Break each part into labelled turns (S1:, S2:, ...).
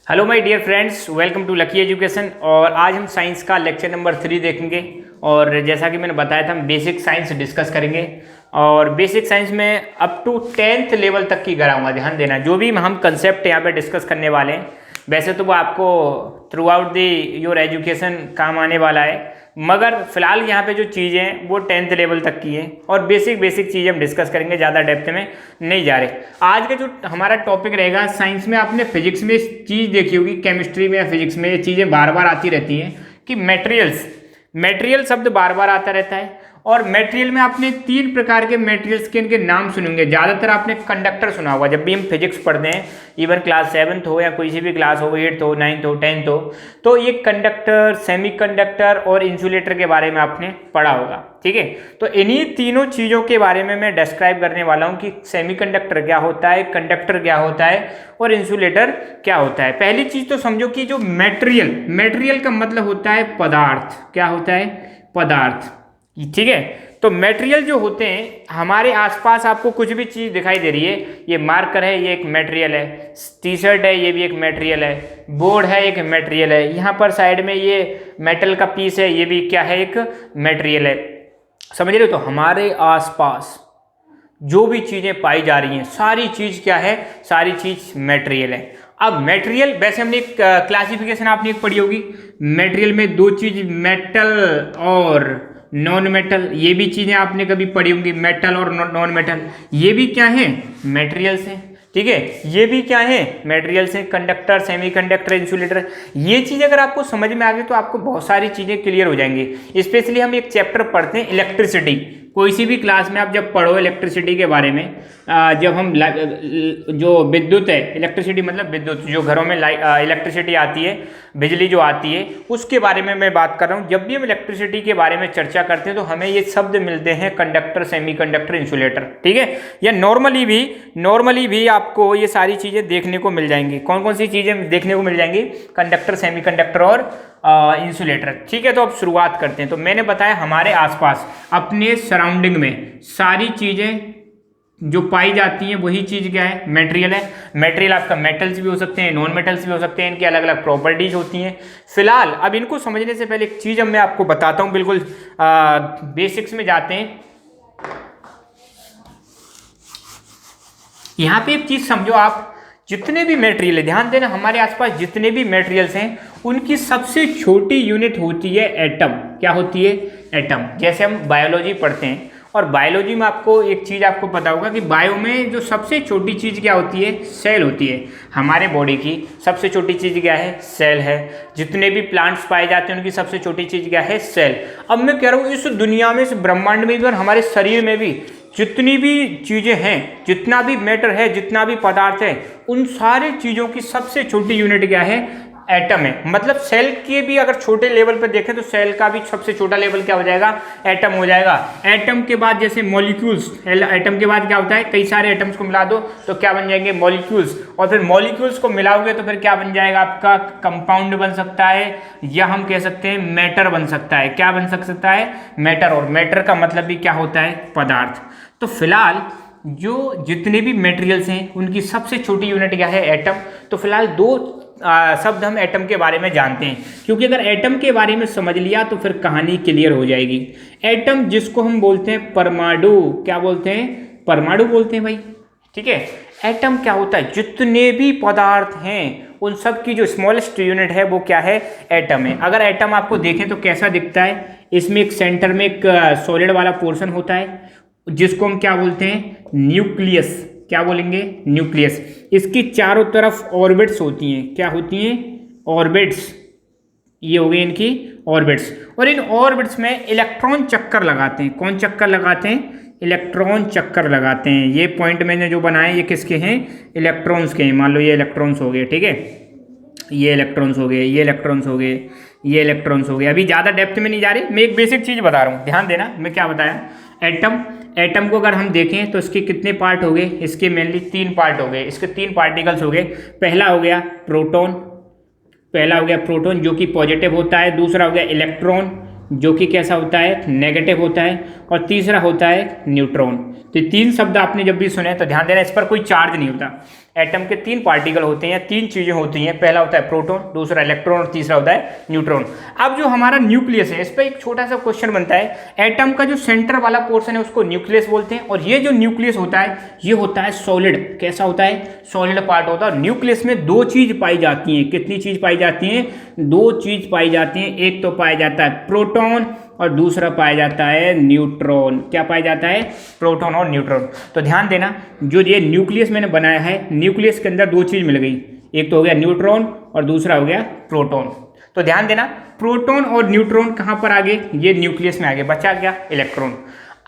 S1: Hello my dear friends, welcome to lucky education. और आज हम साइंस का लेक्चर नंबर 3 देखेंगे। और जैसा कि मैंने बताया था, हम बेसिक साइंस डिस्कस करेंगे। और बेसिक साइंस में अप टू 10th लेवल तक की कराऊंगा। ध्यान देना, जो भी हम कंसेप्ट यहाँ पे डिस्कस करने वाले हैं, वैसे तो वो आपको through out the your education काम आने वाला है, मगर फिलहाल यहाँ पे जो चीज़ें हैं वो 10th लेवल तक की हैं। और बेसिक चीज़ें हम डिस्कस करेंगे, ज़्यादा डेप्थ में नहीं जा रहे। आज का जो हमारा टॉपिक रहेगा, साइंस में आपने फिजिक्स में चीज़ देखी होगी, केमिस्ट्री में या फिजिक्स में ये चीज़ें बार बार आती रहती हैं कि मटेरियल शब्द बार बार आता रहता है। और मटेरियल में आपने 3 प्रकार के मटेरियल्स के इनके नाम सुनेंगे। ज़्यादातर आपने कंडक्टर सुना होगा जब भी हम फिजिक्स पढ़ते हैं, इवन क्लास 7th हो या कोई सी भी क्लास हो, 8th हो, 9th हो, 10th हो, तो ये कंडक्टर, सेमीकंडक्टर और इंसुलेटर के बारे में आपने पढ़ा होगा। ठीक है, तो इन्हीं तीनों चीज़ों के बारे में मैं डिस्क्राइब करने वाला हूँ कि सेमीकंडक्टर क्या होता है, कंडक्टर क्या होता है और इंसुलेटर क्या होता है। पहली चीज़ तो समझो कि जो मटेरियल का मतलब होता है पदार्थ। क्या होता है? पदार्थ। ठीक है, तो मटेरियल जो होते हैं हमारे आसपास, आपको कुछ भी चीज़ दिखाई दे रही है, ये मार्कर है, ये एक मटेरियल है, टी शर्ट है, ये भी एक मटेरियल है, बोर्ड है, एक मटेरियल है, यहाँ पर साइड में ये मेटल का पीस है, ये भी क्या है? एक मटेरियल है। समझ रहे हो? तो हमारे आसपास जो भी चीज़ें पाई जा रही हैं, सारी चीज़ क्या है? सारी चीज़ मटेरियल है। अब मटेरियल, वैसे हमने एक क्लासिफिकेशन आपने एक पढ़ी होगी, मटेरियल में 2 चीज़, मेटल और नॉन मेटल। ये भी चीज़ें आपने कभी पढ़ी होंगी, मेटल और नॉन मेटल। ये भी क्या है? मटेरियल्स हैं। ठीक है, ये भी क्या है? मटेरियल्स हैं। कंडक्टर, सेमीकंडक्टर, इंसुलेटर, ये चीज़ अगर आपको समझ में आ गई तो आपको बहुत सारी चीज़ें क्लियर हो जाएंगी। स्पेशली हम एक चैप्टर पढ़ते हैं इलेक्ट्रिसिटी। कोई सी भी क्लास में आप जब पढ़ो इलेक्ट्रिसिटी के बारे में, जब हम जो विद्युत है, इलेक्ट्रिसिटी मतलब विद्युत, जो घरों में इलेक्ट्रिसिटी आती है, बिजली जो आती है, उसके बारे में मैं बात कर रहा हूँ। जब भी हम इलेक्ट्रिसिटी के बारे में चर्चा करते हैं तो हमें ये शब्द मिलते हैं, कंडक्टर, सेमीकंडक्टर, इंसुलेटर। ठीक है, या नॉर्मली भी आपको ये सारी चीज़ें देखने को मिल जाएंगी। कौन कौन सी चीज़ें देखने को मिल जाएंगी? कंडक्टर, सेमीकंडक्टर और इंसुलेटर। ठीक है, तो अब शुरुआत करते हैं। तो मैंने बताया हमारे आसपास, अपने सराउंडिंग में सारी चीज़ें जो पाई जाती हैं वही चीज़ क्या है? मटेरियल है। मटेरियल आपका मेटल्स भी हो सकते हैं, नॉन मेटल्स भी हो सकते हैं, इनकी अलग अलग प्रॉपर्टीज होती हैं। फिलहाल अब इनको समझने से पहले एक चीज़ अब मैं आपको बताता हूँ, बिल्कुल बेसिक्स में जाते हैं। यहाँ पे एक चीज़ समझो आप, जितने भी मटेरियल है, ध्यान देना, हमारे आसपास जितने भी मटेरियल्स हैं उनकी सबसे छोटी यूनिट होती है एटम। क्या होती है? एटम। जैसे हम बायोलॉजी पढ़ते हैं, और बायोलॉजी में आपको एक चीज़ आपको पता होगा कि बायो में जो सबसे छोटी चीज़ क्या होती है? सेल होती है। हमारे बॉडी की सबसे छोटी चीज़ क्या है? सेल है। जितने भी प्लांट्स पाए जाते हैं उनकी सबसे छोटी चीज़ क्या है? सेल। अब मैं कह रहा हूँ, इस दुनिया में, इस ब्रह्मांड में भी और हमारे शरीर में भी जितनी भी चीज़ें हैं, जितना भी मैटर है, जितना भी पदार्थ है, उन सारी चीज़ों की सबसे छोटी यूनिट क्या है? एटम है। मतलब सेल के भी अगर छोटे लेवल पर देखें तो सेल का भी सबसे छोटा लेवल क्या हो जाएगा? एटम हो जाएगा। एटम के बाद जैसे मॉलिक्यूल्स, एटम के बाद क्या होता है? कई सारे एटम्स को मिला दो तो क्या बन जाएंगे? मॉलिक्यूल्स। और फिर मॉलिक्यूल्स को मिलाओगे तो फिर क्या बन जाएगा? आपका कंपाउंड बन सकता है, या हम कह सकते हैं मैटर बन सकता है। क्या बन सकता है? मैटर। और मैटर का मतलब भी क्या होता है? पदार्थ। तो फिलहाल जो जितने भी मटेरियल्स हैं उनकी सबसे छोटी यूनिट क्या है? एटम। तो फिलहाल 2 शब्द हम एटम के बारे में जानते हैं, क्योंकि अगर एटम के बारे में समझ लिया तो फिर कहानी क्लियर हो जाएगी। एटम, जिसको हम बोलते हैं परमाणु। क्या बोलते हैं? परमाणु बोलते हैं भाई। ठीक है, एटम क्या होता है? जितने भी पदार्थ हैं उन सब की जो स्मॉलेस्ट यूनिट है वो क्या है? एटम है। अगर एटम आपको देखें तो कैसा दिखता है? इसमें एक सेंटर में एक सॉलिड वाला पोर्शन होता है, जिसको हम क्या बोलते हैं? न्यूक्लियस। क्या बोलेंगे? न्यूक्लियस। इसकी चारों तरफ ऑर्बिट्स होती हैं। क्या होती हैं? ऑर्बिट्स। ये हो गई इनकी ऑर्बिट्स। और इन ऑर्बिट्स में इलेक्ट्रॉन चक्कर लगाते हैं। कौन चक्कर लगाते हैं? इलेक्ट्रॉन चक्कर लगाते हैं। ये पॉइंट मैंने जो बनाए ये किसके हैं? इलेक्ट्रॉन्स के हैं। मान लो ये इलेक्ट्रॉन्स हो गए। ठीक है, ये इलेक्ट्रॉन्स हो गए, ये इलेक्ट्रॉन्स हो गए, ये इलेक्ट्रॉन्स हो गए। अभी ज़्यादा डेप्थ में नहीं जा रही, मैं एक बेसिक चीज़ बता रहा हूँ, ध्यान देना। मैं क्या बताया? एटम को अगर हम देखें तो इसके कितने पार्ट हो गए? इसके मेनली 3 पार्ट हो गए। इसके 3 पार्टिकल्स हो गए। पहला हो गया प्रोटॉन जो कि पॉजिटिव होता है। दूसरा हो गया इलेक्ट्रॉन जो कि कैसा होता है? नेगेटिव होता है। और तीसरा होता है न्यूट्रॉन। तो ये 3 शब्द आपने जब भी सुने तो ध्यान देना, इस पर कोई चार्ज नहीं होता। एटम के 3 पार्टिकल होते हैं, 3 चीजें होती हैं, पहला होता है प्रोटॉन, दूसरा इलेक्ट्रॉन और तीसरा होता है न्यूट्रॉन। अब जो हमारा न्यूक्लियस है, इस पर एक छोटा सा क्वेश्चन बनता है। एटम का जो सेंटर वाला पोर्शन है उसको न्यूक्लियस बोलते हैं, और ये जो न्यूक्लियस होता है ये होता है सॉलिड। कैसा होता है? सॉलिड पार्ट होता है। न्यूक्लियस में 2 चीज पाई जाती हैं। कितनी चीज पाई जाती हैं? 2 चीज पाई जाती हैं। एक तो पाया जाता है प्रोटॉन और दूसरा पाया जाता है न्यूट्रॉन। क्या पाया जाता है? प्रोटॉन और न्यूट्रॉन। तो ध्यान देना, जो ये न्यूक्लियस मैंने बनाया है, न्यूक्लियस के अंदर 2 चीज मिल गई, एक तो हो गया न्यूट्रॉन और दूसरा हो गया प्रोटॉन। तो ध्यान देना, प्रोटॉन और न्यूट्रॉन कहाँ पर आ गए? ये न्यूक्लियस में आ गए, बचा क्या? इलेक्ट्रॉन।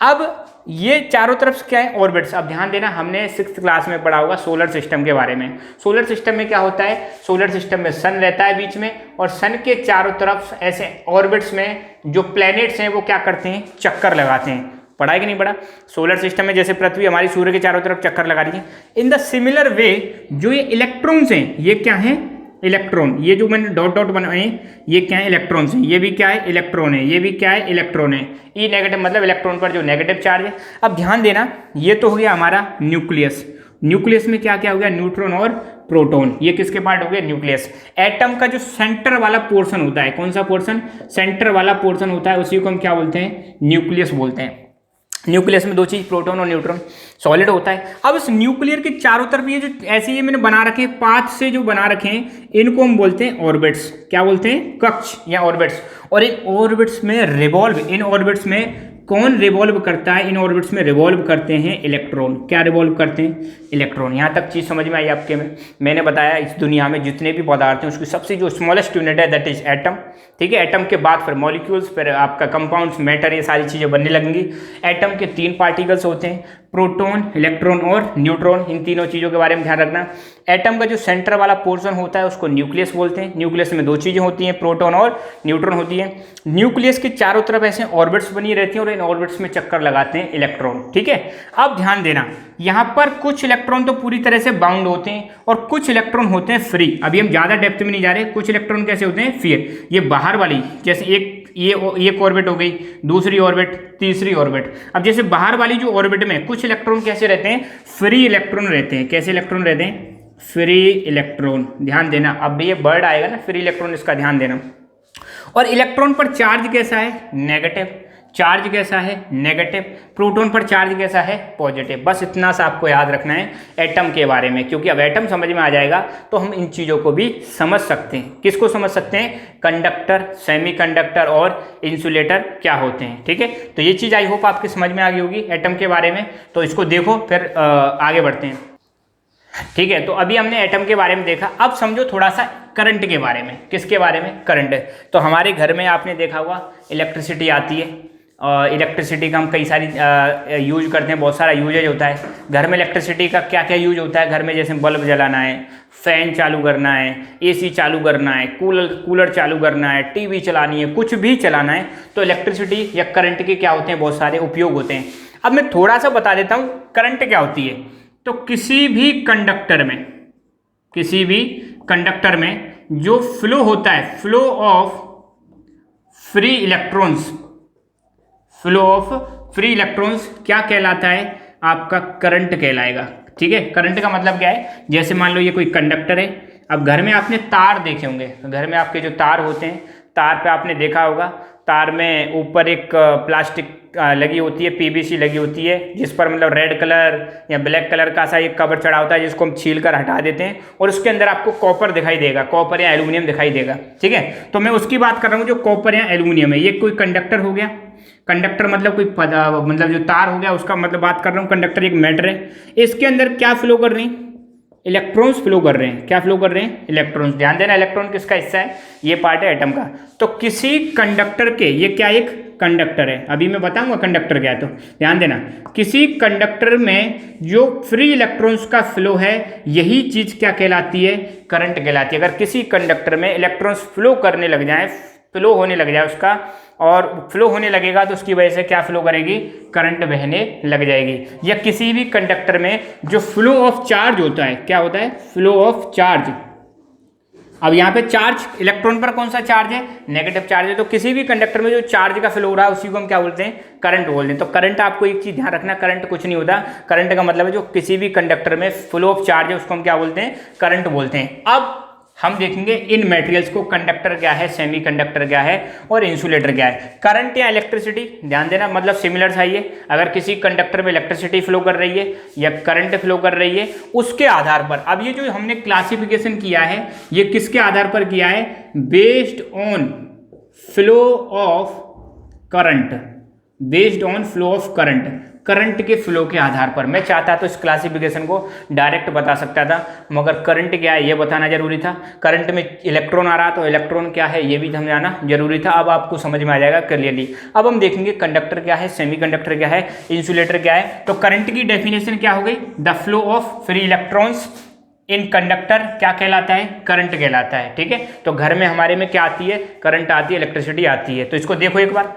S1: अब ये चारों तरफ क्या है? ऑर्बिट्स। अब ध्यान देना, हमने 6th क्लास में पढ़ा होगा सोलर सिस्टम के बारे में। सोलर सिस्टम में क्या होता है? सोलर सिस्टम में सन रहता है बीच में, और सन के चारों तरफ ऐसे ऑर्बिट्स में जो प्लैनेट्स हैं वो क्या करते हैं? चक्कर लगाते हैं। पढ़ा है कि नहीं पढ़ा? सोलर सिस्टम में जैसे पृथ्वी हमारी सूर्य के चारों तरफ चक्कर लगा रही है, इन द सिमिलर वे जो ये इलेक्ट्रॉन्स हैं, ये क्या हैं? इलेक्ट्रॉन। ये जो मैंने डॉट डॉट बनाए ये क्या है? इलेक्ट्रॉन्स हैं। ये भी क्या है? इलेक्ट्रॉन है। ये भी क्या है? इलेक्ट्रॉन है। ई नेगेटिव मतलब इलेक्ट्रॉन पर जो नेगेटिव चार्ज है। अब ध्यान देना, ये तो हो गया हमारा न्यूक्लियस। न्यूक्लियस में क्या क्या हो गया? न्यूट्रॉन और प्रोटॉन। ये किसके पार्ट हो गए? न्यूक्लियस। एटम का जो सेंटर वाला पोर्शन होता है, कौन सा पोर्शन? सेंटर वाला पोर्शन होता है, उसी को हम क्या बोलते हैं? न्यूक्लियस बोलते हैं। न्यूक्लियस में 2 चीज, प्रोटॉन और न्यूट्रॉन, सॉलिड होता है। अब इस न्यूक्लियर के चारों तरफ ये जो ऐसे ये मैंने बना रखे हैं, 5 से जो बना रखे हैं, इनको हम बोलते हैं ऑर्बिट्स। क्या बोलते हैं? कक्ष या ऑर्बिट्स। और इन ऑर्बिट्स में रिवॉल्व, इन ऑर्बिट्स में कौन रिवॉल्व करता है? इन ऑर्बिट्स में रिवॉल्व करते हैं इलेक्ट्रॉन। क्या रिवॉल्व करते हैं? इलेक्ट्रॉन। यहाँ तक चीज़ समझ में आई आपके में? मैंने बताया इस दुनिया में जितने भी पदार्थ हैं उसकी सबसे जो स्मॉलेस्ट यूनिट है दैट इज एटम। ठीक है, एटम के बाद फिर मॉलिक्यूल्स, फिर आपका कंपाउंड्स, मैटर, ये सारी चीज़ें बनने लगेंगी। एटम के 3 पार्टिकल्स होते हैं, प्रोटॉन, इलेक्ट्रॉन और न्यूट्रॉन। इन तीनों चीज़ों के बारे में ध्यान रखना। एटम का जो सेंटर वाला पोर्शन होता है उसको न्यूक्लियस बोलते हैं। न्यूक्लियस में 2 चीज़ें होती हैं, प्रोटॉन और न्यूट्रॉन होती है। न्यूक्लियस के चारों तरफ ऐसे ऑर्बिट्स बनी रहती हैं और इन ऑर्बिट्स में चक्कर लगाते हैं इलेक्ट्रॉन। ठीक है, अब ध्यान देना, यहाँ पर कुछ इलेक्ट्रॉन तो पूरी तरह से बाउंड होते हैं और कुछ इलेक्ट्रॉन होते हैं फ्री। अभी हम ज़्यादा डेप्थ में नहीं जा रहे। कुछ इलेक्ट्रॉन कैसे होते हैं? फ्री। ये बाहर वाली, जैसे एक ऑर्बिट हो गई, दूसरी ऑर्बिट, तीसरी ऑर्बिट। अब जैसे बाहर वाली जो ऑर्बिट में कुछ इलेक्ट्रॉन कैसे रहते हैं? फ्री इलेक्ट्रॉन रहते हैं। कैसे इलेक्ट्रॉन रहते हैं? Free electron. ध्यान देना, अब ये वर्ड आएगा ना फ्री इलेक्ट्रॉन, इसका ध्यान देना। और इलेक्ट्रॉन पर चार्ज कैसा है? नेगेटिव। चार्ज कैसा है? नेगेटिव। प्रोटॉन पर चार्ज कैसा है? पॉजिटिव। बस इतना सा आपको याद रखना है एटम के बारे में, क्योंकि अब एटम समझ में आ जाएगा तो हम इन चीज़ों को भी समझ सकते हैं। किसको समझ सकते हैं? कंडक्टर, सेमीकंडक्टर और इंसुलेटर क्या होते हैं। ठीक है, तो ये चीज़ आई होप आपकी समझ में आ गई होगी एटम के बारे में। तो इसको देखो, फिर आगे बढ़ते हैं। ठीक है, तो अभी हमने एटम के बारे में देखा। अब समझो थोड़ा सा करंट के बारे में। किसके बारे में? करंट। तो हमारे घर में आपने देखा होगा इलेक्ट्रिसिटी आती है, और इलेक्ट्रिसिटी का हम कई सारी यूज करते हैं, बहुत सारा यूजेज होता है घर में। इलेक्ट्रिसिटी का क्या क्या यूज होता है घर में? जैसे बल्ब जलाना है, फैन चालू करना है, एसी चालू करना है, कूलर चालू करना है, टीवी चलानी है, कुछ भी चलाना है, तो इलेक्ट्रिसिटी या करंट के क्या होते हैं? बहुत सारे उपयोग होते हैं। अब मैं थोड़ा सा बता देता हूँ करंट क्या होती है। तो किसी भी कंडक्टर में जो फ्लो होता है, फ्लो ऑफ फ्री इलेक्ट्रॉन्स क्या कहलाता है? आपका करंट कहलाएगा। ठीक है, करंट का मतलब क्या है? जैसे मान लो ये कोई कंडक्टर है। अब घर में आपने तार देखे होंगे, घर में आपके जो तार होते हैं, तार पे आपने देखा होगा, तार में ऊपर एक प्लास्टिक लगी होती है, पीवीसी लगी होती है, जिस पर मतलब रेड कलर या ब्लैक कलर का सा एक कवर चढ़ा होता है, जिसको हम छील कर हटा देते हैं, और उसके अंदर आपको कॉपर दिखाई देगा, कॉपर या एल्यूमिनियम दिखाई देगा। ठीक है, तो मैं उसकी बात कर रहा हूँ जो कॉपर या एल्यूमिनियम है। ये कोई कंडक्टर हो गया। कंडक्टर मतलब कोई मतलब जो तार हो गया, उसका मतलब बात कर रहा हूँ। कंडक्टर एक मैटर है, इसके अंदर क्या फ्लो कर रहे हैं? इलेक्ट्रॉन्स फ्लो कर रहे हैं। क्या फ्लो कर रहे हैं? इलेक्ट्रॉन्स। ध्यान देना, इलेक्ट्रॉन किसका हिस्सा है? ये पार्ट है एटम का। तो किसी कंडक्टर के, ये क्या एक कंडक्टर है, अभी मैं बताऊंगा कंडक्टर क्या है, तो ध्यान देना, किसी कंडक्टर में जो फ्री इलेक्ट्रॉन्स का फ्लो है, यही चीज क्या कहलाती है? करंट कहलाती है। अगर किसी कंडक्टर में इलेक्ट्रॉन्स फ्लो करने लग जाए, फ्लो होने लग जाए उसका, और फ्लो होने लगेगा तो उसकी वजह से क्या फ्लो करेगी? करंट बहने लग जाएगी। या किसी भी कंडक्टर में जो फ्लो ऑफ चार्ज होता है, क्या होता है? Flow of charge. अब यहाँ पे चार्ज, इलेक्ट्रॉन पर कौन सा चार्ज है, नेगेटिव चार्ज है, तो किसी भी कंडक्टर में जो चार्ज का फ्लो हो रहा है उसी को हम क्या बोलते हैं, करंट बोलते हैं। तो करंट, आपको एक चीज ध्यान रखना, करंट कुछ नहीं होता, करंट का मतलब है जो किसी भी कंडक्टर में फ्लो ऑफ चार्ज है उसको हम क्या बोलते हैं, करंट बोलते हैं। अब हम देखेंगे इन मटेरियल्स को, कंडक्टर क्या है, सेमीकंडक्टर क्या है और इंसुलेटर क्या है। करंट या इलेक्ट्रिसिटी, ध्यान देना, मतलब सिमिलर सा ही है। अगर किसी कंडक्टर में इलेक्ट्रिसिटी फ्लो कर रही है या करंट फ्लो कर रही है, उसके आधार पर, अब ये जो हमने क्लासिफिकेशन किया है ये किसके आधार पर किया है, based on flow of current, based on flow of current, current के फ्लो के आधार पर। मैं चाहता तो इस क्लासिफिकेशन को डायरेक्ट बता सकता था, मगर करंट क्या है ये बताना जरूरी था। करंट में इलेक्ट्रॉन आ रहा तो इलेक्ट्रॉन क्या है ये भी समझाना जरूरी था। अब आपको समझ में आ जाएगा क्लियरली। अब हम देखेंगे कंडक्टर क्या है, सेमीकंडक्टर क्या है, इंसुलेटर क्या है। तो करंट की डेफिनेशन क्या हो गई, the flow of free electrons in conductor क्या कहलाता है, करंट कहलाता है। ठीक है, तो घर में हमारे में क्या आती है, करंट आती है, इलेक्ट्रिसिटी आती है। तो इसको देखो एक बार,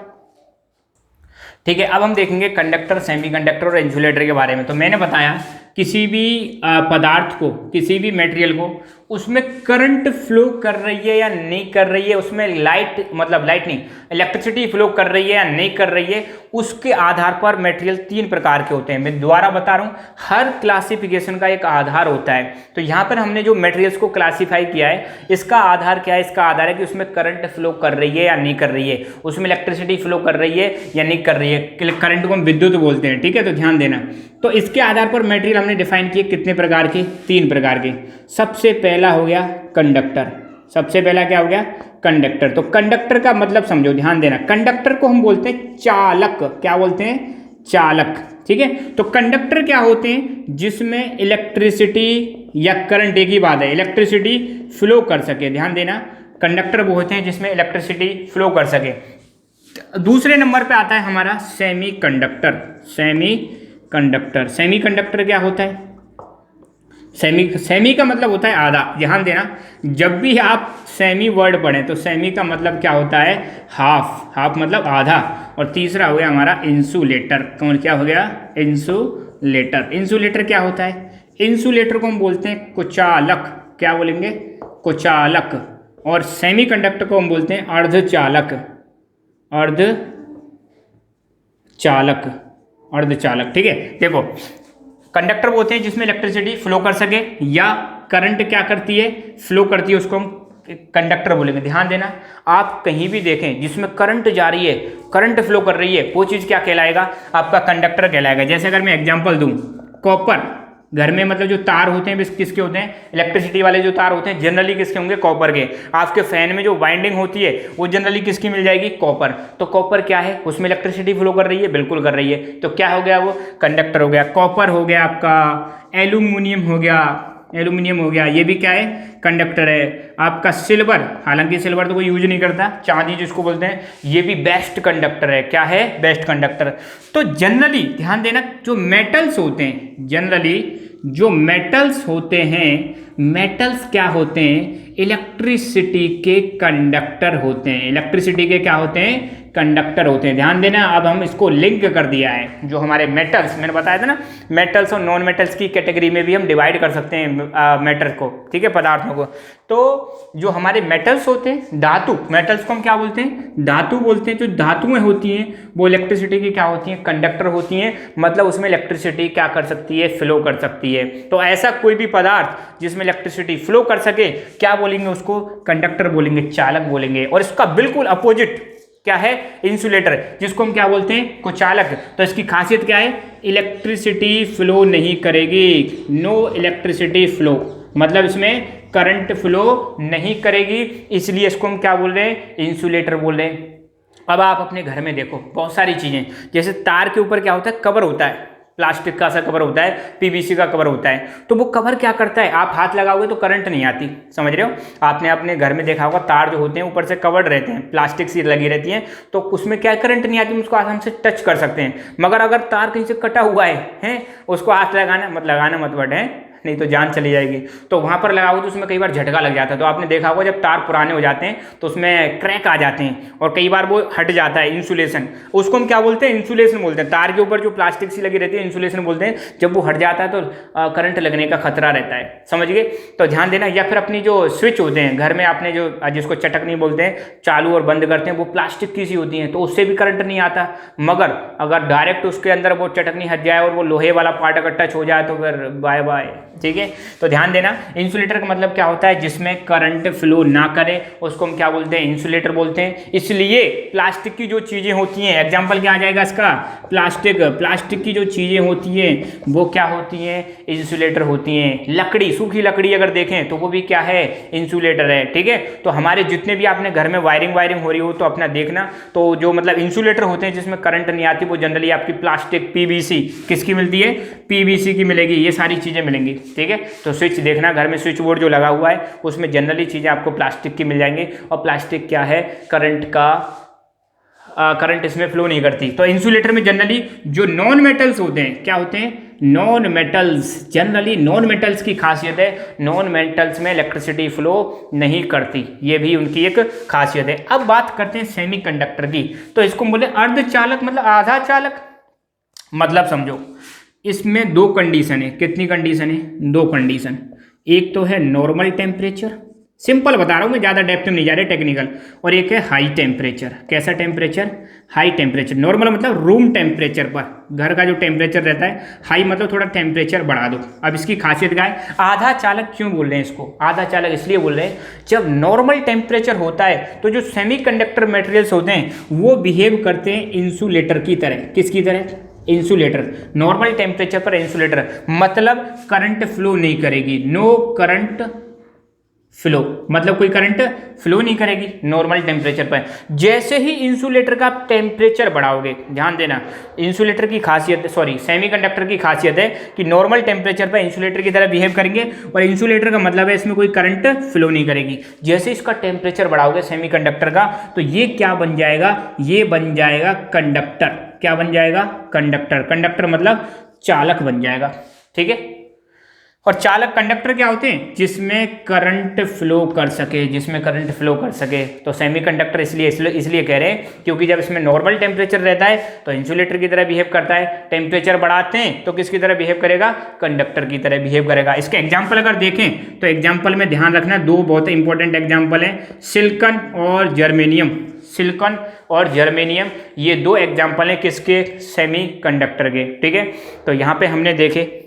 S1: ठीक है। अब हम देखेंगे कंडक्टर, सेमीकंडक्टर और इंसुलेटर के बारे में। तो मैंने बताया किसी भी पदार्थ को, किसी भी मटेरियल को, उसमें करंट फ्लो कर रही है या नहीं कर रही है, उसमें लाइट, मतलब लाइट नहीं, इलेक्ट्रिसिटी फ्लो कर रही है या नहीं कर रही है, उसके आधार पर मटेरियल तीन प्रकार के होते हैं। मैं दोबारा बता रहा हूँ, हर क्लासिफिकेशन का एक आधार होता है। तो यहाँ पर हमने जो मटेरियल्स को क्लासीफाई किया है, इसका आधार क्या है, इसका आधार है कि उसमें करंट फ्लो कर रही है या नहीं कर रही है, उसमें इलेक्ट्रिसिटी फ्लो कर रही है या नहीं कर रही है। करंट को हम विद्युत बोलते हैं। ठीक है, तो ध्यान देना। तो इसके आधार पर मटेरियल हमने डिफाइन किए कितने प्रकार के, तीन प्रकार के। सबसे पहला हो गया कंडक्टर, सबसे पहला क्या हो गया, कंडक्टर। तो कंडक्टर का मतलब समझो, ध्यान देना, कंडक्टर को हम बोलते हैं चालक, क्या बोलते हैं, चालक। ठीक है, तो कंडक्टर क्या होते हैं, जिसमें इलेक्ट्रिसिटी या करंट, एक ही बात है, इलेक्ट्रिसिटी फ्लो कर सके। ध्यान देना, कंडक्टर वो होते हैं जिसमें इलेक्ट्रिसिटी फ्लो कर सके। दूसरे नंबर पे आता है हमारा सेमीकंडक्टर, सेमीकंडक्टर। सेमीकंडक्टर क्या होता है, सेमी का मतलब होता है आधा। ध्यान देना, जब भी आप सेमी वर्ड पढ़ें तो सेमी का मतलब क्या होता है, हाफ, हाफ मतलब आधा। और तीसरा हो गया हमारा इंसुलेटर। कौन, क्या हो गया, इंसुलेटर। इंसुलेटर क्या होता है, इंसुलेटर को हम बोलते हैं कुचालक, क्या बोलेंगे, कुचालक। और सेमीकंडक्टर को हम बोलते हैं अर्धचालक, अर्धचालक, अर्धचालक। ठीक है, देखो, कंडक्टर बोलते हैं जिसमें इलेक्ट्रिसिटी फ्लो कर सके या करंट क्या करती है, फ्लो करती है, उसको हम कंडक्टर बोलेंगे। ध्यान देना, आप कहीं भी देखें जिसमें करंट जा रही है, करंट फ्लो कर रही है, वो चीज़ क्या कहलाएगा, आपका कंडक्टर कहलाएगा। जैसे अगर मैं एग्जांपल दूं, कॉपर, घर में मतलब जो तार होते हैं किसके होते हैं, इलेक्ट्रिसिटी वाले जो तार होते हैं जनरली किसके होंगे, कॉपर के। आपके फैन में जो वाइंडिंग होती है वो जनरली किसकी मिल जाएगी, कॉपर। तो कॉपर क्या है, उसमें इलेक्ट्रिसिटी फ्लो कर रही है, बिल्कुल कर रही है। तो क्या हो गया, वो कंडक्टर हो गया। कॉपर हो गया आपका, एल्यूमिनियम हो गया, एल्यूमिनियम हो गया, ये भी क्या है, कंडक्टर है। आपका सिल्वर, हालांकि सिल्वर तो कोई यूज नहीं करता, चांदी जिसको बोलते हैं, ये भी बेस्ट कंडक्टर है। क्या है, बेस्ट कंडक्टर। तो जनरली ध्यान देना, जो मेटल्स होते हैं, जनरली जो मेटल्स होते हैं, मेटल्स क्या होते हैं, इलेक्ट्रिसिटी के कंडक्टर होते हैं। इलेक्ट्रिसिटी के क्या होते हैं, कंडक्टर होते हैं। ध्यान देना, अब हम इसको लिंक कर दिया है। जो हमारे मेटल्स, मैंने बताया था ना, मेटल्स और नॉन मेटल्स की कैटेगरी में भी हम डिवाइड कर सकते हैं मैटर को, ठीक है, पदार्थों को। तो जो हमारे मेटल्स होते हैं, धातु, मेटल्स को हम क्या बोलते हैं, धातु बोलते हैं। जो धातुएं होती हैं वो इलेक्ट्रिसिटी की क्या होती हैं, कंडक्टर होती हैं। मतलब उसमें इलेक्ट्रिसिटी क्या कर सकती है, फ्लो कर सकती है। तो ऐसा कोई भी पदार्थ जिसमें इलेक्ट्रिसिटी फ्लो कर सके, क्या बोलेंगे उसको, कंडक्टर बोलेंगे, चालक बोलेंगे। और इसका बिल्कुल अपोजिट क्या है, इंसुलेटर, जिसको हम क्या बोलते हैं, कुचालक। तो इसकी खासियत क्या है, इलेक्ट्रिसिटी फ्लो नहीं करेगी, नो इलेक्ट्रिसिटी फ्लो, मतलब इसमें करंट फ्लो नहीं करेगी, इसलिए इसको हम क्या बोल रहे हैं, इंसुलेटर बोल रहे हैं। अब आप अपने घर में देखो बहुत सारी चीजें, जैसे तार के ऊपर क्या होता है, कवर होता है, प्लास्टिक का सा कवर होता है, पीवीसी का कवर होता है। तो वो कवर क्या करता है, आप हाथ लगाओगे तो करंट नहीं आती, समझ रहे हो। आपने अपने घर में देखा होगा, तार जो होते हैं ऊपर से कवर्ड रहते हैं, प्लास्टिक सी लगी रहती हैं, तो उसमें क्या करंट नहीं आती, उसको आराम से टच कर सकते हैं। मगर अगर तार कहीं से कटा हुआ है उसको हाथ लगाना मत बट है, नहीं तो जान चली जाएगी। तो वहाँ पर लगाओ तो उसमें कई बार झटका लग जाता है। तो आपने देखा होगा जब तार पुराने हो जाते हैं तो उसमें क्रैक आ जाते हैं और कई बार वो हट जाता है इंसुलेशन, उसको हम क्या बोलते हैं, इंसुलेशन बोलते हैं। तार के ऊपर जो प्लास्टिक सी लगी रहती है इंसुलेशन बोलते हैं। जब वो हट जाता है तो करंट लगने का खतरा रहता है, समझ गए। तो ध्यान देना। या फिर अपनी जो स्विच होते हैं घर में, आपने जो जिसको चटकनी बोलते हैं, चालू और बंद करते हैं, वो प्लास्टिक की सी होती हैं तो उससे भी करंट नहीं आता। मगर अगर डायरेक्ट उसके अंदर वो चटकनी हट जाए और वो लोहे वाला पार्ट अगर टच हो जाए तो फिर बाय बाय, ठीक है। तो ध्यान देना, इंसुलेटर का मतलब क्या होता है, जिसमें करंट फ्लो ना करे उसको हम क्या बोलते हैं, इंसुलेटर बोलते हैं। इसलिए प्लास्टिक की जो चीजें होती हैं, एग्जांपल क्या आ जाएगा इसका, प्लास्टिक की जो चीजें होती हैं वो क्या होती हैं, इंसुलेटर होती हैं। लकड़ी, सूखी लकड़ी अगर देखें तो वो भी क्या है, इंसुलेटर है, ठीक है। तो हमारे जितने भी आपने घर में वायरिंग हो रही हो तो अपना देखना, तो जो मतलब इंसुलेटर होते हैं जिसमें करंट नहीं आती वो जनरली आपकी प्लास्टिक, पीवीसी, किसकी मिलती है, पीवीसी की मिलेगी, ये सारी चीजें मिलेंगी, ठीक है। तो स्विच देखना, घर में स्विच बोर्ड जो लगा हुआ है उसमें जनरली चीजें आपको प्लास्टिक की मिल जाएंगी। और प्लास्टिक क्या है, करंट इसमें फ्लो नहीं करती। तो इंसुलेटर में जनरली जो नॉन मेटल्स होते हैं, क्या होते हैं, non metals. Generally non metals की खासियत है, नॉन मेटल्स में इलेक्ट्रिसिटी फ्लो नहीं करती, ये भी उनकी एक खासियत है। अब बात करते हैं सेमीकंडक्टर की। तो इसको बोले अर्धचालक, मतलब आधा चालक। मतलब समझो, इसमें दो कंडीशन है। कितनी कंडीशन है, दो कंडीशन। एक तो है नॉर्मल टेम्परेचर, सिंपल बता रहा हूं मैं, ज़्यादा डेप्थ में नहीं जा रहे टेक्निकल। और एक है हाई टेम्परेचर। कैसा टेम्परेचर, हाई टेम्परेचर। नॉर्मल मतलब रूम टेम्परेचर पर घर का जो टेम्परेचर रहता है, हाई मतलब थोड़ा टेम्परेचर बढ़ा दो। अब इसकी खासियत क्या है, आधा चालक क्यों बोल रहे हैं इसको, आधा चालक इसलिए बोल रहे हैं, जब नॉर्मल टेम्परेचर होता है तो जो सेमीकंडक्टर मटेरियल्स होते हैं वो बिहेव करते हैं इंसुलेटर की तरह। किसकी तरह, इंसुलेटर। नॉर्मल टेम्परेचर पर इंसुलेटर मतलब करंट फ्लो नहीं करेगी, नो करंट फ्लो, मतलब कोई करंट फ्लो नहीं करेगी नॉर्मल टेम्परेचर पर। जैसे ही इंसुलेटर का टेम्परेचर बढ़ाओगे, ध्यान देना, इंसुलेटर की खासियत, सॉरी सेमीकंडक्टर की खासियत है कि नॉर्मल टेम्परेचर पर इंसुलेटर की तरह बिहेव करेंगे। और इंसुलेटर का मतलब है इसमें कोई करंट फ्लो नहीं करेगी। जैसे इसका टेम्परेचर बढ़ाओगे सेमीकंडक्टर का, तो ये क्या बन जाएगा, ये बन जाएगा कंडक्टर। क्या बन जाएगा, कंडक्टर। कंडक्टर मतलब चालक बन जाएगा, ठीक है। और चालक, कंडक्टर क्या होते हैं, जिसमें करंट फ्लो कर सके, जिसमें करंट फ्लो कर सके। तो सेमीकंडक्टर इसलिए कह रहे हैं क्योंकि जब इसमें नॉर्मल टेम्परेचर रहता है तो इंसुलेटर की तरह बिहेव करता है, टेम्परेचर बढ़ाते हैं तो किसकी तरह बिहेव करेगा, कंडक्टर की तरह बिहेव करेगा। इसके एग्जाम्पल अगर देखें तो एग्जाम्पल में ध्यान रखना, दो बहुत इंपॉर्टेंट एग्जाम्पल हैं, सिलिकॉन और जर्मेनियम। सिलिकॉन और जर्मेनियम, ये दो एग्जाम्पल हैं किसके, सेमीकंडक्टर के, ठीक है। तो यहाँ पे हमने देखे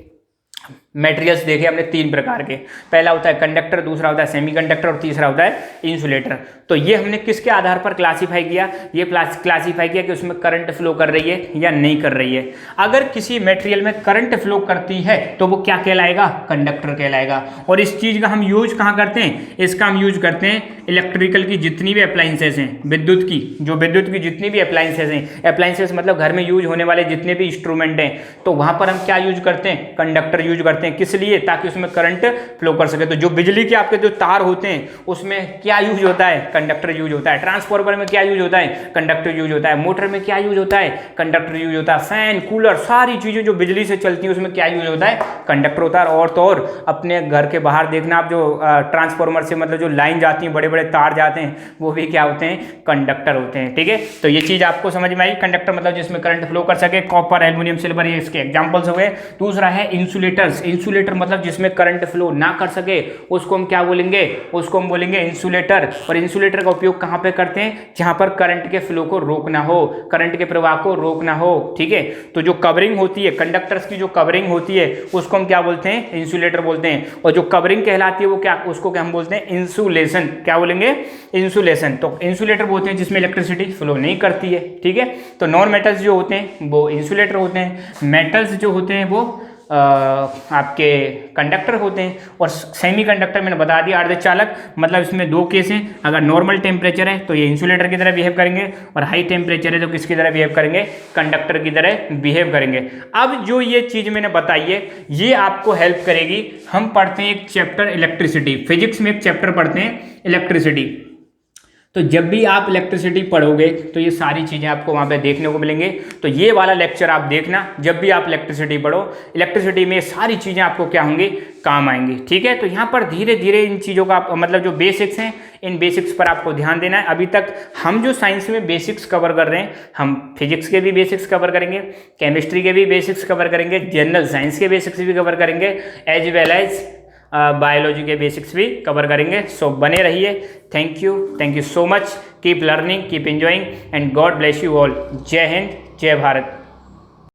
S1: मटेरियल्स देखे हमने तीन प्रकार के, पहला होता है कंडक्टर, दूसरा होता है सेमीकंडक्टर और तीसरा होता है इंसुलेटर। तो ये हमने किसके आधार पर क्लासीफाई किया, ये क्लासीफाई किया कि उसमें करंट फ्लो कर रही है या नहीं कर रही है। अगर किसी मटेरियल में करंट फ्लो करती है तो वो क्या कहलाएगा, कंडक्टर कहलाएगा। और इस चीज का हम यूज कहाँ करते हैं, इसका हम यूज करते हैं इलेक्ट्रिकल की जितनी भी अप्लाइंसेस हैं, विद्युत की जितनी भी अप्लाइंसेस हैं, अप्लाइंसेस मतलब घर में यूज होने वाले जितने भी इंस्ट्रूमेंट हैं, तो वहां पर हम क्या यूज करते हैं, कंडक्टर यूज करते हैं। किस लिए, ताकि उसमें करंट फ्लो कर सके। तो जो बिजली के आपके जो तार होते हैं उसमें क्या यूज होता है, कंडक्टर यूज होता है। ट्रांसफार्मर में क्या यूज होता है, कंडक्टर यूज होता है। मोटर में क्या यूज होता है, कंडक्टर यूज होता है। फैन, कूलर, सारी चीजें जो बिजली से चलती हैं उसमें क्या यूज होता है, कंडक्टर होता है। और तो और अपने घर के बाहर देखना आप, जो ट्रांसफार्मर से मतलब जो लाइन जाती है, बड़े बड़े तार जाते हैं, वो भी क्या होते हैं, कंडक्टर होते हैं, ठीक है। तो ये चीज आपको समझ में आई, कंडक्टर मतलब जिसमें करंट फ्लो कर सके। कॉपर, एल्यूमिनियम, सिल्वर, ये इसके एग्जांपल्स हो गए। दूसरा है इंसुलेटर्स। इंसुलेटर मतलब जिसमें करंट फ्लो ना कर सके उसको हम क्या बोलेंगे, उसको हम बोलेंगे इंसुलेटर। और इंसुलेटर का उपयोग कहां पे करते हैं, जहां पर करंट के फ्लो को रोकना हो, करंट के प्रवाह को रोकना हो, ठीक है। तो जो कवरिंग होती है, कंडक्टर्स की जो कवरिंग होती है उसको हम क्या बोलते हैं, इंसुलेटर बोलते हैं। और जो कवरिंग कहलाती है वो क्या, उसको क्या हम बोलते हैं, इंसुलेशन। क्या बोलेंगे, इंसुलेशन। तो इंसुलेटर बोलते हैं जिसमें इलेक्ट्रिसिटी फ्लो नहीं करती है, ठीक है। तो नॉन मेटल्स जो होते हैं वो इंसुलेटर होते हैं, मेटल्स जो होते हैं वो आपके कंडक्टर होते हैं। और सेमीकंडक्टर मैंने बता दिया अर्धचालक, मतलब इसमें दो केस हैं। अगर नॉर्मल टेम्परेचर है तो ये इंसुलेटर की तरह बिहेव करेंगे, और हाई टेम्परेचर है तो किसकी तरह बिहेव करेंगे, कंडक्टर की तरह बिहेव करेंगे। अब जो ये चीज मैंने बताई है ये आपको हेल्प करेगी। हम पढ़ते हैं एक चैप्टर इलेक्ट्रिसिटी, फिजिक्स में एक चैप्टर पढ़ते हैं इलेक्ट्रिसिटी। तो जब भी आप इलेक्ट्रिसिटी पढ़ोगे तो ये सारी चीज़ें आपको वहाँ पे देखने को मिलेंगे। तो ये वाला लेक्चर आप देखना जब भी आप इलेक्ट्रिसिटी पढ़ो, इलेक्ट्रिसिटी में सारी चीज़ें आपको क्या होंगी, काम आएंगी। ठीक है, तो यहाँ पर धीरे धीरे इन चीज़ों का मतलब जो बेसिक्स हैं, इन बेसिक्स पर आपको ध्यान देना है। अभी तक हम जो साइंस में बेसिक्स कवर कर रहे हैं, हम फिजिक्स के भी बेसिक्स कवर करेंगे, केमिस्ट्री के भी बेसिक्स कवर करेंगे, जनरल साइंस के बेसिक्स भी कवर करेंगे, एज वेल एज बायोलॉजी के बेसिक्स भी कवर करेंगे। सो बने रहिए। Thank you so much. Keep learning, keep enjoying and God bless you all. जय हिंद, जय भारत।